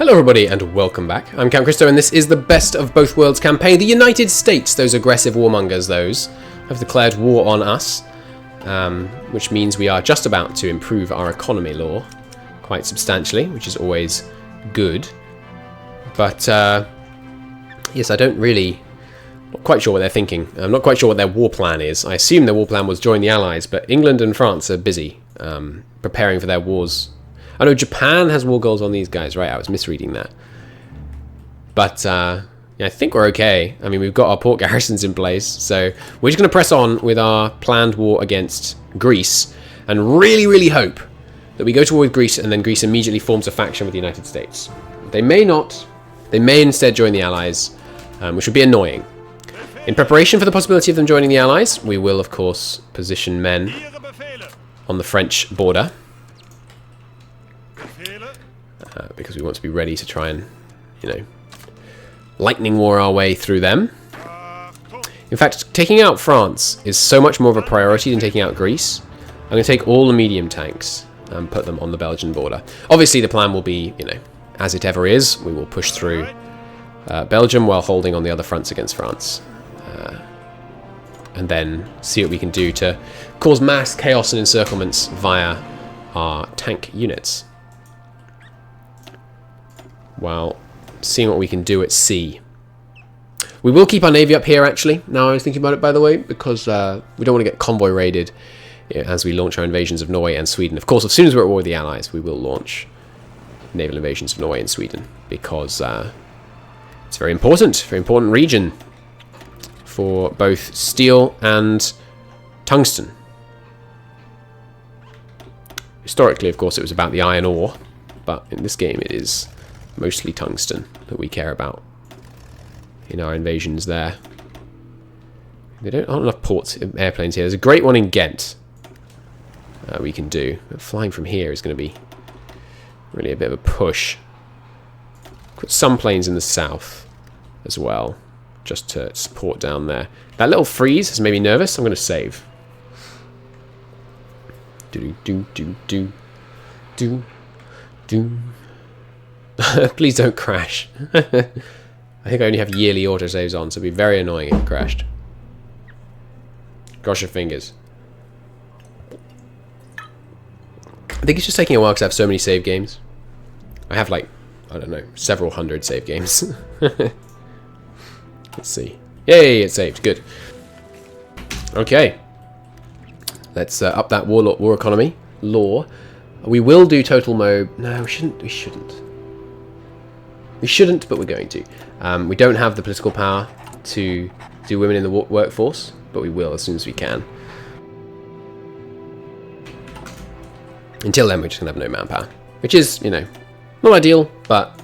Hello everybody and welcome back. I'm Count Christo and this is the Best of Both Worlds campaign. The United States, those aggressive warmongers, have declared war on us, which means we are just about to improve our economy law quite substantially, which is always good. But yes, not quite sure what they're thinking. I'm not quite sure what their war plan is. I assume their war plan was join the Allies, but England and France are busy preparing for their wars. I know Japan has war goals on these guys, right? I was misreading that. But yeah, I think we're okay. I mean, we've got our port garrisons in place, so we're just going to press on with our planned war against Greece and really hope that we go to war with Greece and then Greece immediately forms a faction with the United States. They may not. They may instead join the Allies, which would be annoying. In preparation for the possibility of them joining the Allies, we will, of course, position men on the French border. Because we want to be ready to try and, lightning war our way through them. In fact, taking out France is so much more of a priority than taking out Greece. I'm going to take all the medium tanks and put them on the Belgian border. Obviously, the plan will be, as it ever is, we will push through Belgium while holding on the other fronts against France. And then see what we can do to cause mass chaos and encirclements via our tank units, while seeing what we can do at sea. We will keep our navy up here, actually. Now I was thinking about it, by the way, because we don't want to get convoy raided as we launch our invasions of Norway and Sweden. Of course, as soon as we're at war with the Allies, we will launch naval invasions of Norway and Sweden, because it's a very important region for both steel and tungsten. Historically, of course, it was about the iron ore, but in this game it is mostly tungsten that we care about in our invasions there. There aren't enough airplanes here. There's a great one in Ghent we can do. But flying from here is going to be really a bit of a push. Put some planes in the south as well, just to support down there. That little freeze has made me nervous. I'm going to save. Do. Please don't crash. I think I only have yearly autosaves on, so it'd be very annoying if it crashed. Cross your fingers. I think it's just taking a while because I have so many save games. I have I don't know, several hundred save games. Let's see. Yay, it saved. Good. Okay. Let's up that war economy. Law. We will do total mob. No, we shouldn't. We shouldn't, but we're going to. We don't have the political power to do women in the workforce, but we will as soon as we can. Until then, we're just going to have no manpower, which is, not ideal, but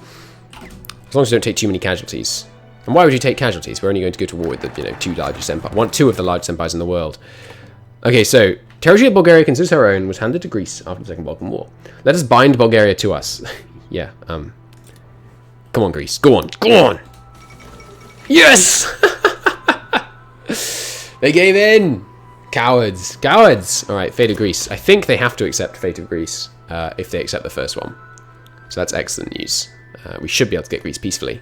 as long as we don't take too many casualties. And why would you take casualties? We're only going to go to war with the, two of the largest empires in the world. Okay, so territory of Bulgaria considers her own was handed to Greece after the Second Balkan War. Let us bind Bulgaria to us. Yeah. Come on, Greece. Go on. Yes! They gave in. Cowards. All right, fate of Greece. I think they have to accept fate of Greece if they accept the first one. So that's excellent news. We should be able to get Greece peacefully.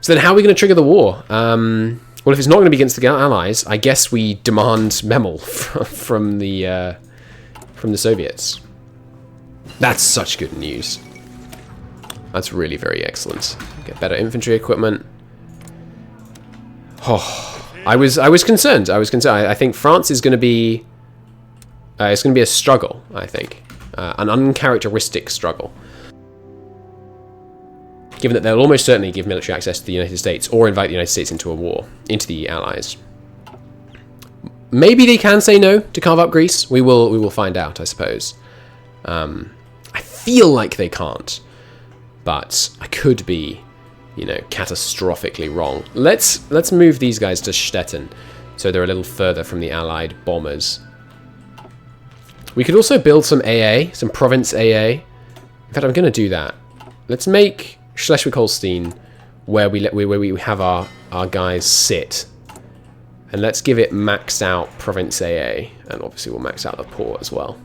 So then how are we going to trigger the war? Well, if it's not going to be against the Allies, I guess we demand Memel from the Soviets. That's such good news. That's really very excellent. Get better infantry equipment. Oh, I was concerned. I think France is going to be. It's going to be a struggle. I think an uncharacteristic struggle, given that they'll almost certainly give military access to the United States or invite the United States into a war, into the Allies. Maybe they can say no to carve up Greece. We will find out, I suppose. I feel like they can't, but I could be, catastrophically wrong. Let's move these guys to Stettin, so they're a little further from the Allied bombers. We could also build some AA, some province AA. In fact, I'm going to do that. Let's make Schleswig-Holstein where we have our guys sit, and let's give it maxed out province AA, and obviously we'll max out the port as well.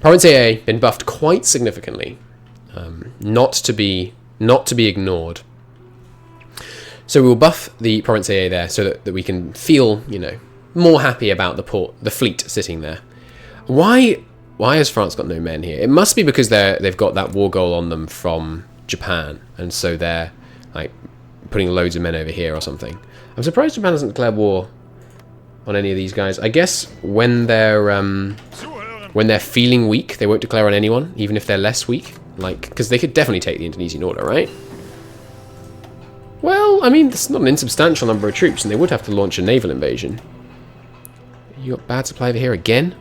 Province AA been buffed quite significantly, not to be ignored. So we will buff the Province AA there so that we can feel, you know, more happy about the fleet sitting there. Why has France got no men here? It must be because they've got that war goal on them from Japan, and so they're like putting loads of men over here or something. I'm surprised Japan hasn't declared war on any of these guys. I guess when they're feeling weak, they won't declare on anyone, even if they're less weak. Like, because they could definitely take the Indonesian order, right? Well, I mean, it's not an insubstantial number of troops, and they would have to launch a naval invasion. You got bad supply over here again?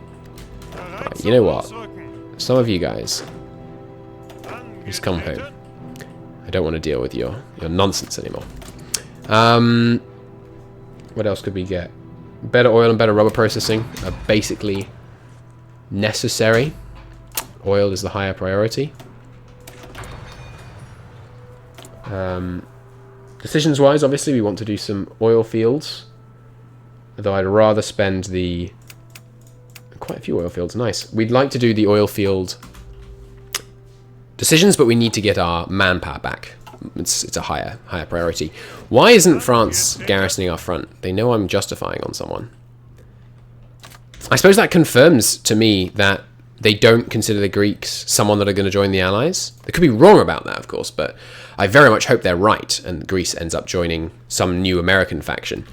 Right, you know what? Some of you guys, just come home. I don't want to deal with your nonsense anymore. What else could we get? Better oil and better rubber processing are basically necessary. Oil is the higher priority. Decisions-wise, obviously, we want to do some oil fields. Although I'd rather spend quite a few oil fields. Nice. We'd like to do the oil field decisions, but we need to get our manpower back. It's a higher priority. Why isn't France garrisoning our front? They know I'm justifying on someone. I suppose that confirms to me that they don't consider the Greeks someone that are going to join the Allies. They could be wrong about that, of course, but I very much hope they're right and Greece ends up joining some new American faction.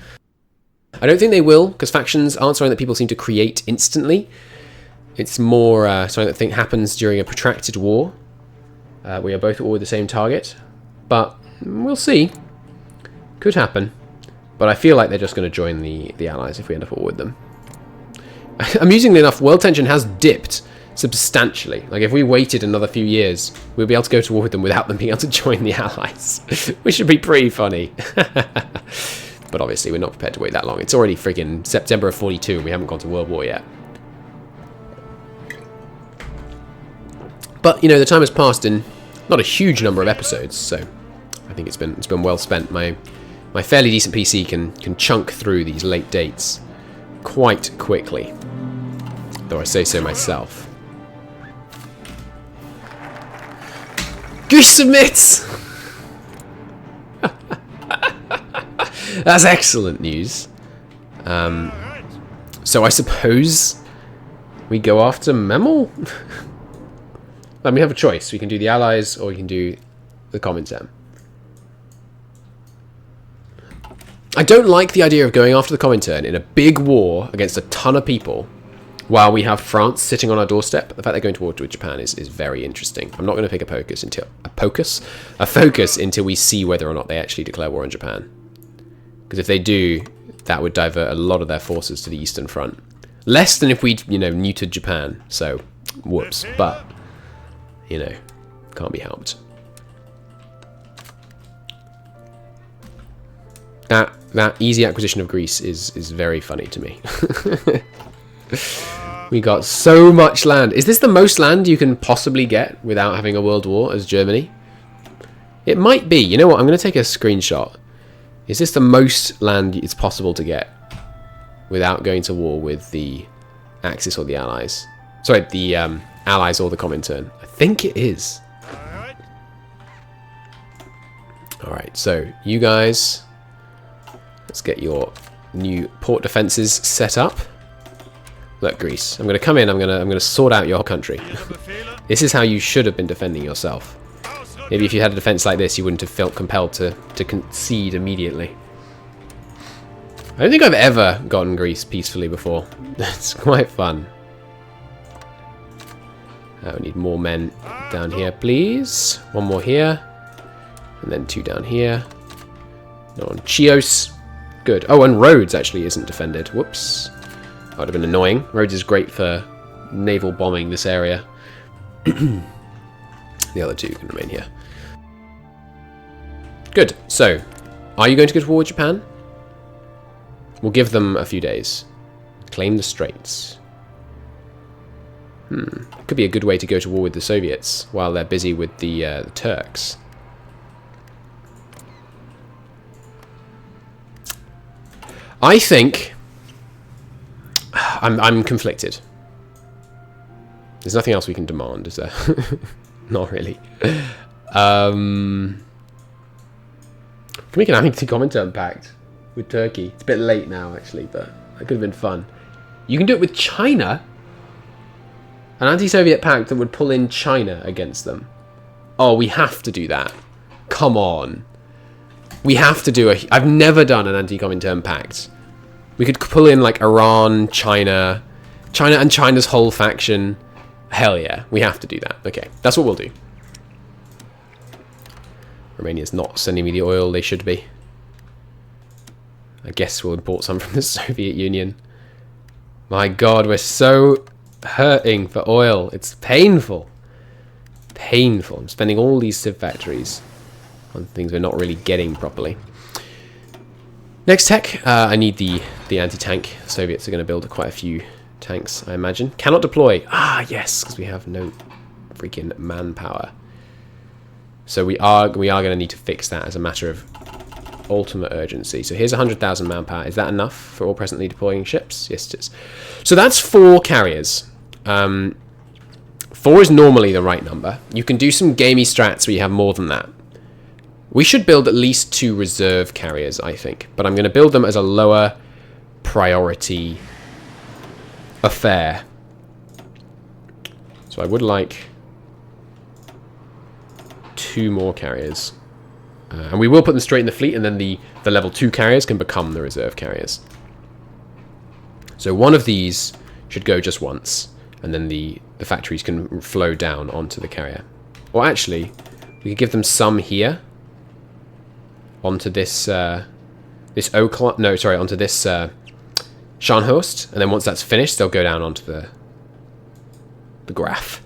I don't think they will, because factions aren't something that people seem to create instantly. It's more something that happens during a protracted war. We are both at war with the same target. But we'll see. Could happen. But I feel like they're just going to join the Allies if we end up at war with them. Amusingly enough, world tension has dipped substantially. Like, if we waited another few years, we'll be able to go to war with them without them being able to join the Allies. Which would be pretty funny. But obviously, we're not prepared to wait that long. It's already freaking September of 42 and we haven't gone to World War yet. But, you know, the time has passed in not a huge number of episodes, so I think it's been well spent. My fairly decent PC can chunk through these late dates quite quickly, though I say so myself. Greece submits! That's excellent news. So I suppose we go after Memel? And we have a choice. We can do the Allies or we can do the Comintern. I don't like the idea of going after the Comintern in a big war against a ton of people while we have France sitting on our doorstep. The fact they're going to war with Japan is very interesting. I'm not going to pick a focus until we see whether or not they actually declare war on Japan. Because if they do, that would divert a lot of their forces to the Eastern Front. Less than if we, you know, neutered Japan. So, whoops. But, you know, can't be helped. That easy acquisition of Greece is very funny to me. We got so much land. Is this the most land you can possibly get without having a world war as Germany? It might be. You know what? I'm going to take a screenshot. Is this the most land it's possible to get without going to war with the Axis or the Allies? Sorry, the Allies or the Comintern. I think it is. Alright, so you guys, let's get your new port defenses set up. Look, Greece, I'm going to come in, I'm going to sort out your country. This is how you should have been defending yourself. Maybe if you had a defense like this, you wouldn't have felt compelled to concede immediately. I don't think I've ever gotten Greece peacefully before. It's quite fun. We need more men down here, please. One more here. And then 2 down here. Not on Chios. Good. Oh, and Rhodes actually isn't defended. Whoops. That would have been annoying. Rhodes is great for naval bombing this area. The other 2 can remain here. Good. So, are you going to go to war with Japan? We'll give them a few days. Claim the Straits. Could be a good way to go to war with the Soviets while they're busy with the Turks. I think I'm conflicted. There's nothing else we can demand, is there? Not really. Can we make an anti-Comintern pact with Turkey? It's a bit late now, actually, but that could have been fun. You can do it with China? An anti-Soviet pact that would pull in China against them. Oh, we have to do that. Come on. We have to do I've never done an anti-Comintern pact. We could pull in, like, Iran, China and China's whole faction. Hell yeah, we have to do that. Okay, that's what we'll do. Romania's not sending me the oil they should be. I guess we'll import some from the Soviet Union. My god, we're so hurting for oil. It's painful. Painful. I'm spending all these civ factories on things we're not really getting properly. Next tech, I need the anti-tank. The Soviets are going to build quite a few tanks, I imagine. Cannot deploy. Ah, yes, because we have no freaking manpower. So we are going to need to fix that as a matter of ultimate urgency. So here's 100,000 manpower. Is that enough for all presently deploying ships? Yes, it is. So that's 4 carriers. 4 is normally the right number. You can do some gamey strats where you have more than that. We should build at least 2 reserve carriers, I think. But I'm going to build them as a lower priority affair. So I would like 2 more carriers. And we will put them straight in the fleet, and then the level 2 carriers can become the reserve carriers. So one of these should go just once, and then the factories can flow down onto the carrier. Or actually, we could give them some here. Onto this, onto this Scharnhorst, and then once that's finished, they'll go down onto the graph.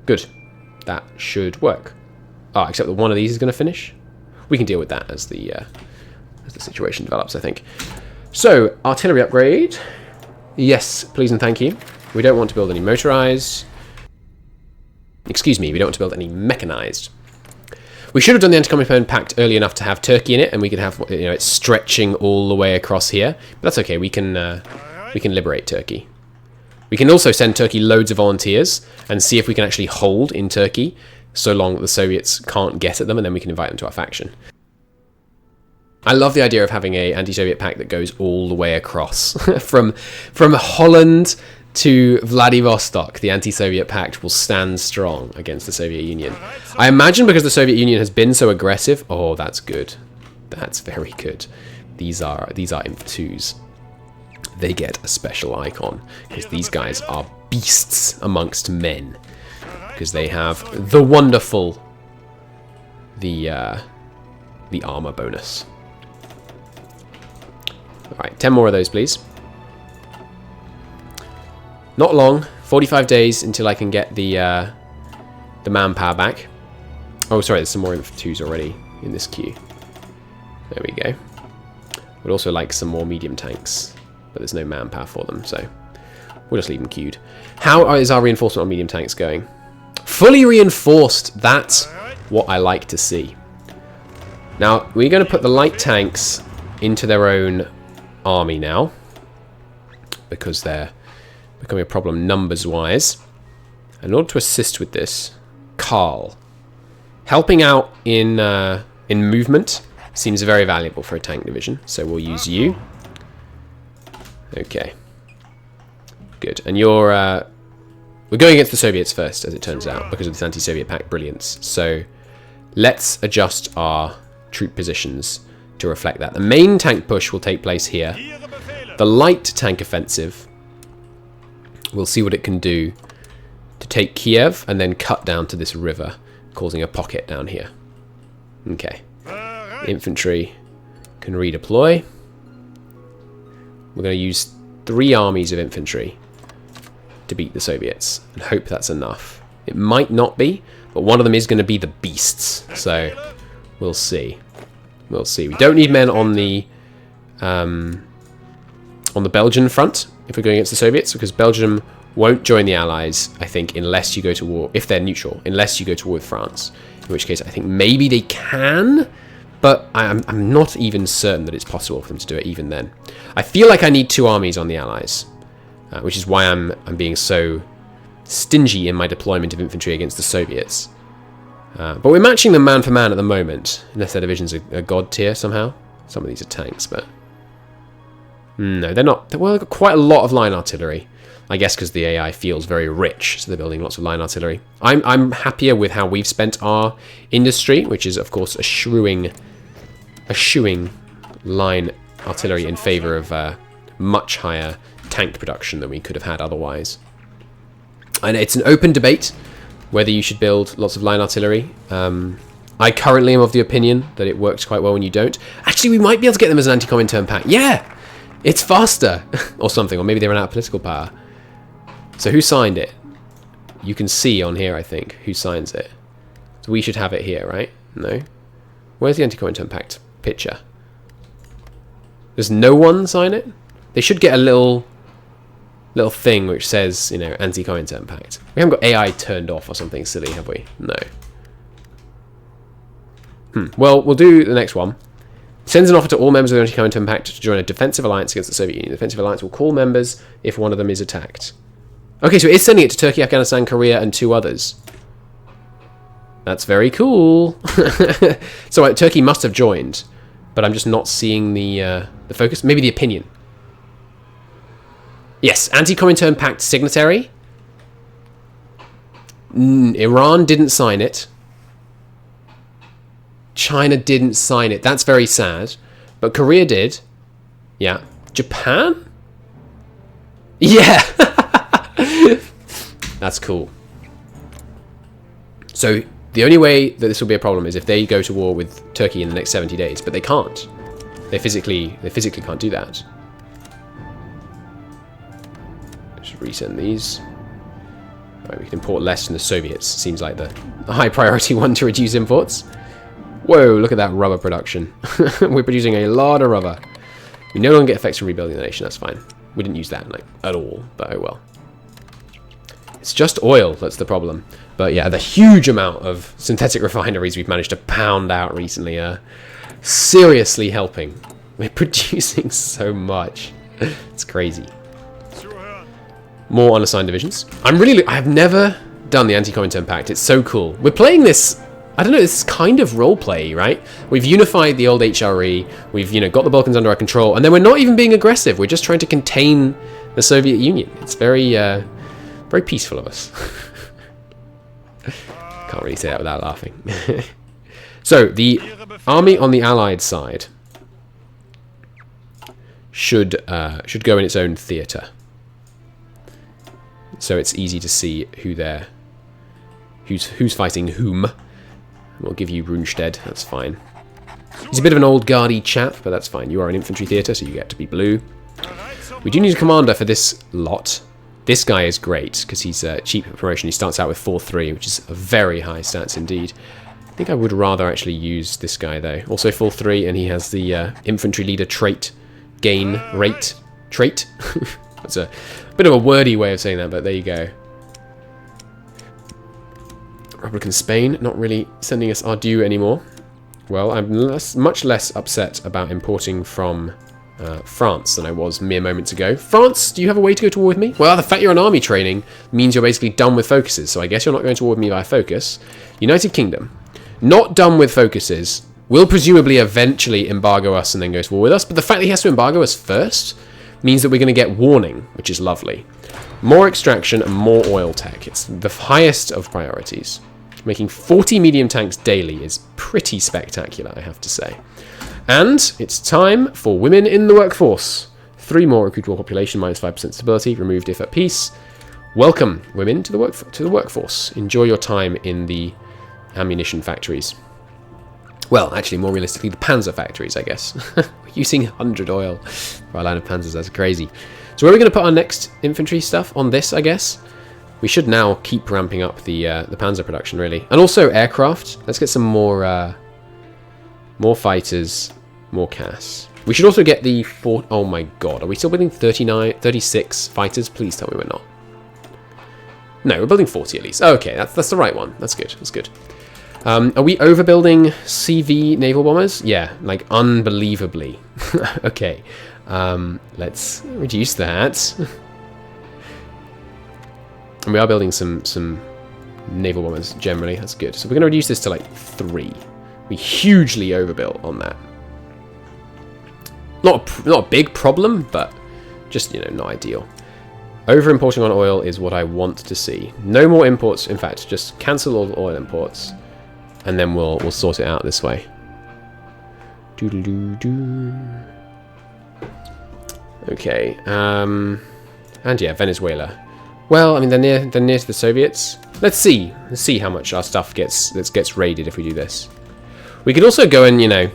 Good. That should work. Oh, except that one of these is going to finish. We can deal with that as the situation develops, I think. So, artillery upgrade. Yes, please and thank you. We don't want to build any motorized. Excuse me, we don't want to build any mechanized. We should have done the anti-Comintern pact early enough to have Turkey in it, and we could have, you know, it stretching all the way across here. But that's okay. We can liberate Turkey. We can also send Turkey loads of volunteers and see if we can actually hold in Turkey, so long that the Soviets can't get at them, and then we can invite them to our faction. I love the idea of having an anti-Soviet pact that goes all the way across from Holland to Vladivostok. The anti-Soviet pact will stand strong against the Soviet Union. I imagine because the Soviet Union has been so aggressive. Oh, that's good. That's very good. These are Imp2s. They get a special icon because these guys are beasts amongst men. Because they have the wonderful the armor bonus. All right, 10 more of those, please. Not long, 45 days until I can get the manpower back. Oh, sorry, there's some more Inf2s already in this queue. There we go. Would also like some more medium tanks, but there's no manpower for them, so we'll just leave them queued. How is our reinforcement on medium tanks going? Fully reinforced. That's what I like to see. Now, we're going to put the light tanks into their own army now, because they're becoming a problem numbers-wise. In order to assist with this, Karl, helping out in movement seems very valuable for a tank division, so we'll use you. Okay. Good. And you're... we're going against the Soviets first, as it turns out, because of this anti-Soviet pact brilliance. So let's adjust our troop positions to reflect that. The main tank push will take place here. The light tank offensive, we'll see what it can do to take Kiev and then cut down to this river, causing a pocket down here. Okay. Infantry can redeploy. We're going to use 3 armies of infantry to beat the Soviets and hope that's enough. It might not be, but one of them is going to be the beasts, so we'll see. We'll see. We don't need men on the Belgian front if we're going against the Soviets, because Belgium won't join the Allies, I think, unless you go to war, if they're neutral, unless you go to war with France, in which case I think maybe they can, but I'm not even certain that it's possible for them to do it even then. I feel like I need 2 armies on the Allies, which is why I'm being so stingy in my deployment of infantry against the Soviets. But we're matching them man for man at the moment, unless their divisions are god tier somehow. Some of these are tanks, but... No, they're not. Well, they've got quite a lot of line artillery. I guess because the AI feels very rich, so they're building lots of line artillery. I'm happier with how we've spent our industry, which is, of course, eschewing line artillery in favour of much higher tank production than we could have had otherwise. And it's an open debate whether you should build lots of line artillery. I currently am of the opinion that it works quite well when you don't. Actually, we might be able to get them as an anti-Comintern pact. Yeah! It's faster! Or something, or maybe they ran out of political power. So who signed it? You can see on here, I think, who signs it. So we should have it here, right? No? Where's the anti-Comintern pact picture? Does no one sign it? They should get a little thing which says, you know, anti-Comintern pact. We haven't got AI turned off or something silly, have we? No. Well, we'll do the next one. Sends an offer to all members of the anti-Comintern pact to join a defensive alliance against the Soviet Union. The defensive alliance will call members if one of them is attacked. Okay, so it is sending it to Turkey, Afghanistan, Korea, and 2 others. That's very cool. So Turkey must have joined, but I'm just not seeing the focus. Maybe the opinion. Yes, anti-Comintern pact signatory. Iran didn't sign it. China didn't sign it. That's very sad. But Korea did. Yeah. Japan? Yeah. That's cool. So the only way that this will be a problem is if they go to war with Turkey in the next 70 days. But they can't. They physically can't do that. Just resend these. Right, we can import less from the Soviets. Seems like the high priority one to reduce imports. Whoa, look at that rubber production. We're producing a lot of rubber. We no longer get effects from rebuilding the nation, that's fine. We didn't use that like at all, but oh well. It's just oil, that's the problem. But yeah, the huge amount of synthetic refineries we've managed to pound out recently are seriously helping. We're producing so much. It's crazy. More unassigned divisions. I've never done the anti-Comintern pact. It's so cool. We're playing this, I don't know, this is kind of roleplay, right? We've unified the old HRE, we've, you know, got the Balkans under our control, and then we're not even being aggressive. We're just trying to contain the Soviet Union. It's very, very peaceful of us. Can't really say that without laughing. So, the army on the Allied side should go in its own theatre. So it's easy to see who's fighting whom. We'll give you Rundstedt, that's fine. He's a bit of an old guardy chap, but that's fine. You are an infantry theatre, so you get to be blue. We do need a commander for this lot. This guy is great, because he's a cheap promotion. He starts out with 4-3, which is a very high stats indeed. I think I would rather actually use this guy, though. Also 4-3, and he has the infantry leader trait, gain rate trait. That's a bit of a wordy way of saying that, but there you go. Republican Spain, not really sending us our due anymore. Well, I'm much less upset about importing from France than I was mere moments ago. France, do you have a way to go to war with me? Well, the fact you're on army training means you're basically done with focuses, so I guess you're not going to war with me by focus. United Kingdom, not done with focuses, will presumably eventually embargo us and then go to war with us, but the fact that he has to embargo us first means that we're going to get warning, which is lovely. More extraction and more oil tech. It's the highest of priorities. Making 40 medium tanks daily is pretty spectacular, I have to say. And it's time for women in the workforce. 3 more recruitable population, minus 5% stability, removed if at peace. Welcome, women, to the workforce. Enjoy your time in the ammunition factories. Well, actually, more realistically, the panzer factories, I guess. We're using 100 oil for our line of panzers. That's crazy. So where are we going to put our next infantry stuff? On this, I guess. We should now keep ramping up the panzer production, really. And also aircraft. Let's get some more fighters, more CAS. We should also get the... Oh my god. Are we still building 36 fighters? Please tell me we're not. No, we're building 40 at least. Okay, that's the right one. That's good. That's good. Are we overbuilding CV naval bombers? Yeah, like unbelievably. Okay, let's reduce that. And we are building some naval bombers generally. That's good. So we're going to reduce this to like 3. We hugely overbuilt on that. Not a big problem, but just, you know, not ideal. Over importing on oil is what I want to see. No more imports. In fact, just cancel all the oil imports, and then we'll sort it out this way. Doo-doo-doo-doo. Okay. And yeah, Venezuela. Well, I mean, they're near to the Soviets. Let's see how much our stuff gets raided if we do this. We could also go and, you know,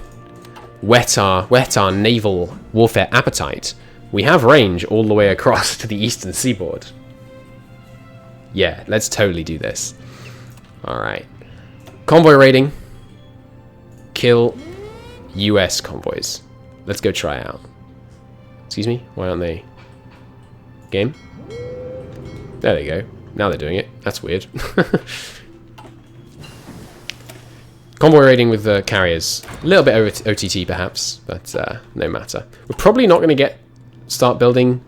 whet our naval warfare appetite. We have range all the way across to the eastern seaboard. Yeah, let's totally do this. All right, convoy raiding. Kill U.S. convoys. Let's go try out. Excuse me, why aren't they? Game. There they go. Now they're doing it. That's weird. Convoy raiding with the carriers. A little bit over OTT perhaps, but no matter. We're probably not going to start building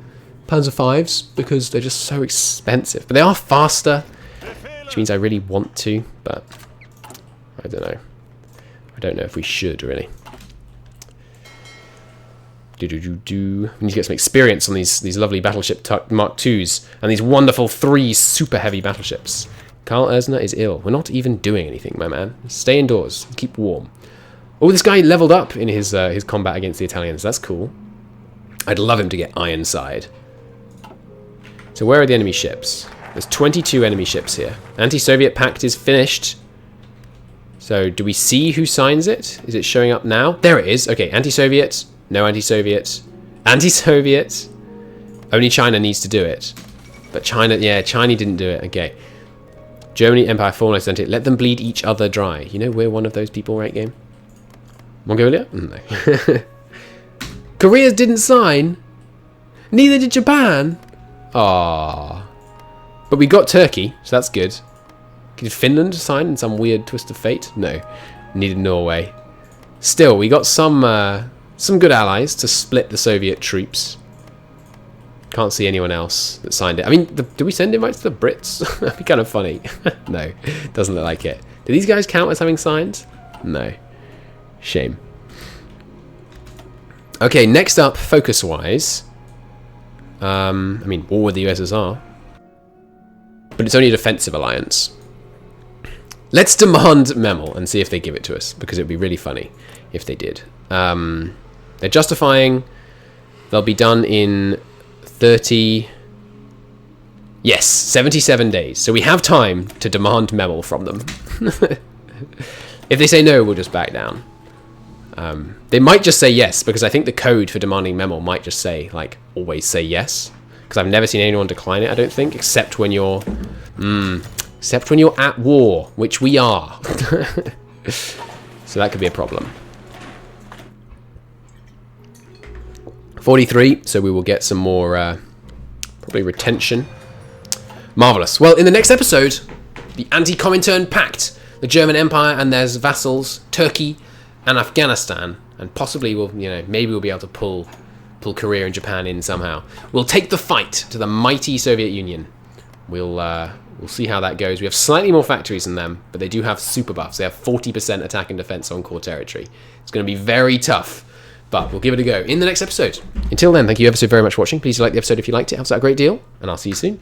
Panzer Vs because they're just so expensive. But they are faster, which means I really want to, but I don't know. I don't know if we should really. We need to get some experience on these lovely battleship Mark IIs and these wonderful 3 super heavy battleships. Karl Erzner is ill. We're not even doing anything, my man. Stay indoors. Keep warm. Oh, this guy leveled up in his combat against the Italians. That's cool. I'd love him to get Ironside. So where are the enemy ships? There's 22 enemy ships here. Anti-Soviet pact is finished. So do we see who signs it? Is it showing up now? There it is. Okay, anti-Soviet. No anti-Soviet. Anti-Soviet. Only China needs to do it. But China, yeah, China didn't do it. Okay. Germany, Empire, Fallen, Identity. Let them bleed each other dry. You know we're one of those people, right, game? Mongolia? No. Korea didn't sign. Neither did Japan. Ah, but we got Turkey, so that's good. Did Finland sign in some weird twist of fate? No. Needed Norway. Still, we got some good allies to split the Soviet troops. Can't see anyone else that signed it. I mean, do we send invites to the Brits? That'd be kind of funny. No, doesn't look like it. Do these guys count as having signed? No. Shame. Okay, next up, focus-wise. I mean, war with the USSR. But it's only a defensive alliance. Let's demand Memel and see if they give it to us, because it would be really funny if they did. They're justifying. They'll be done in 30... Yes, 77 days. So we have time to demand Memel from them. If they say no, we'll just back down. They might just say yes, because I think the code for demanding Memel might just say, like, always say yes. Because I've never seen anyone decline it, I don't think, except when you're... except when you're at war, which we are. So that could be a problem. 43, so we will get some more, probably retention. Marvellous. Well, in the next episode, the anti-Comintern Pact, the German Empire and their vassals, Turkey and Afghanistan, and possibly maybe we'll be able to pull Korea and Japan in somehow. We'll take the fight to the mighty Soviet Union. We'll see how that goes. We have slightly more factories than them, but they do have super buffs. They have 40% attack and defense on core territory. It's going to be very tough, but we'll give it a go in the next episode. Until then, thank you ever so very much for watching. Please like the episode if you liked it. It helps out a great deal, and I'll see you soon.